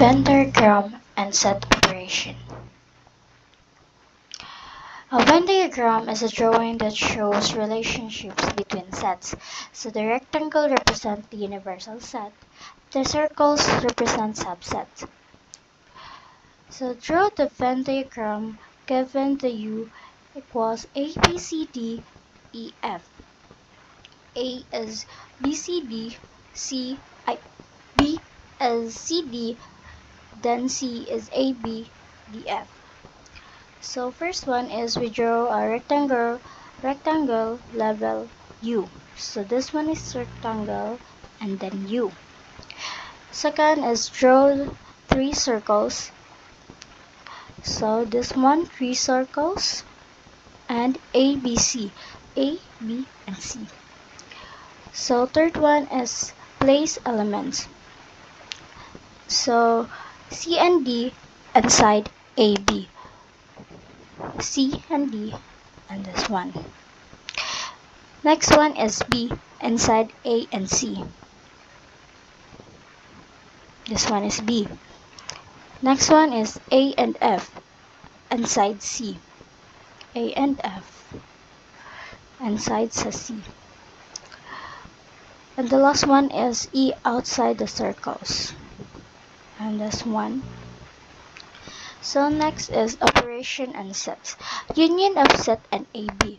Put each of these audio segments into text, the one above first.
Venn diagram and set operation. A Venn diagram is a drawing that shows relationships between sets. So the rectangle represents the universal set. The circles represent subsets. So draw the Venn diagram given the U equals A, B, C, D, E, F. A is BCD, B is CD, then C is AB, DF. So first one is we draw a rectangle level U. So this one is rectangle and then U. Second is draw 3 circles. So this one 3 circles and A, B, C. A, B, and C. So third one is place elements. So C and D inside AB. C and D and this one. Next one is B inside A and C. This one is B. Next one is A and F inside C. A and F inside C. And the last one is E outside the circles. And this one. So next is operation and sets. Union of set and AB.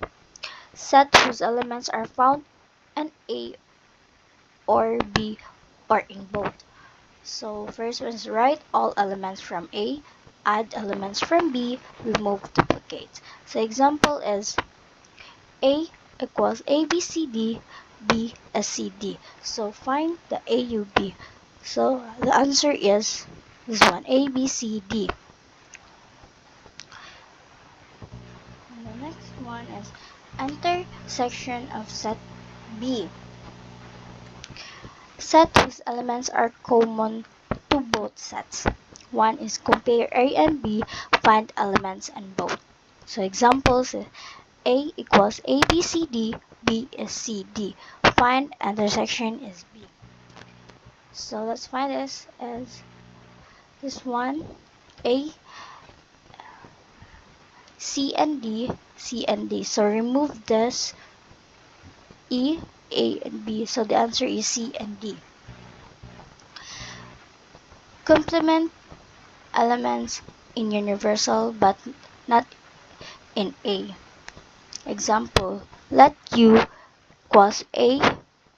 Set whose elements are found in A or B or in both. So first one is write all elements from A, add elements from B, remove duplicates. So example is A equals ABCD, B is CD. So find the AUB. So the answer is this one, ABCD. And the next one is intersection of set B. Set whose elements are common to both sets. One is compare A and B, find elements in both. So examples is A equals ABCD, B is CD. Find intersection is B. So let's find this as this one, A, C and D, C and D. So remove this E, A and B. So the answer is C and D. Complement elements in universal but not in A. Example, let U equals A,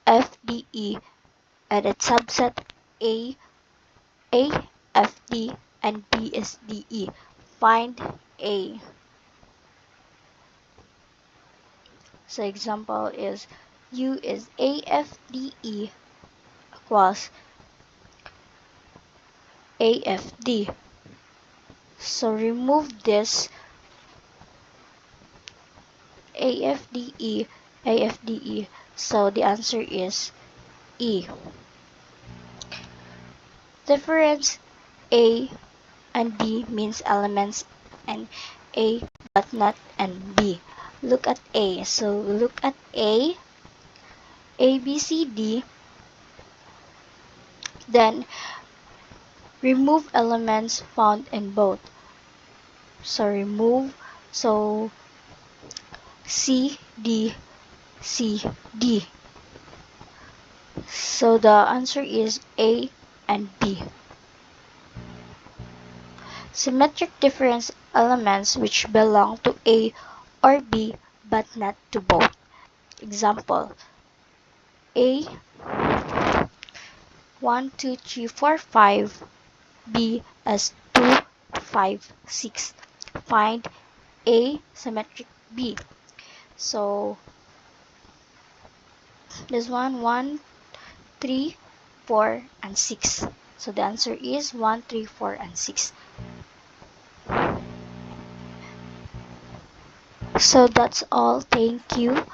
F, D, E and its subset A, F, D and B is D, E. Find A. So example is U is A, F, D, E equals A, F, D. So remove this AFDE, AFDE. So the answer is E. Difference A and B means elements and A but not and B. Look at A. So look at A, B, C, D. Then remove elements found in both. So remove. So C, D, C, D. So the answer is A and B. Symmetric difference elements which belong to A or B but not to both. Example, A 1, 2, 3, 4, 5, B as 2, 5, 6. Find A symmetric B. So this one 1, 3, 4, and 6. So the answer is 1, 3, 4, and 6. So that's all. Thank you.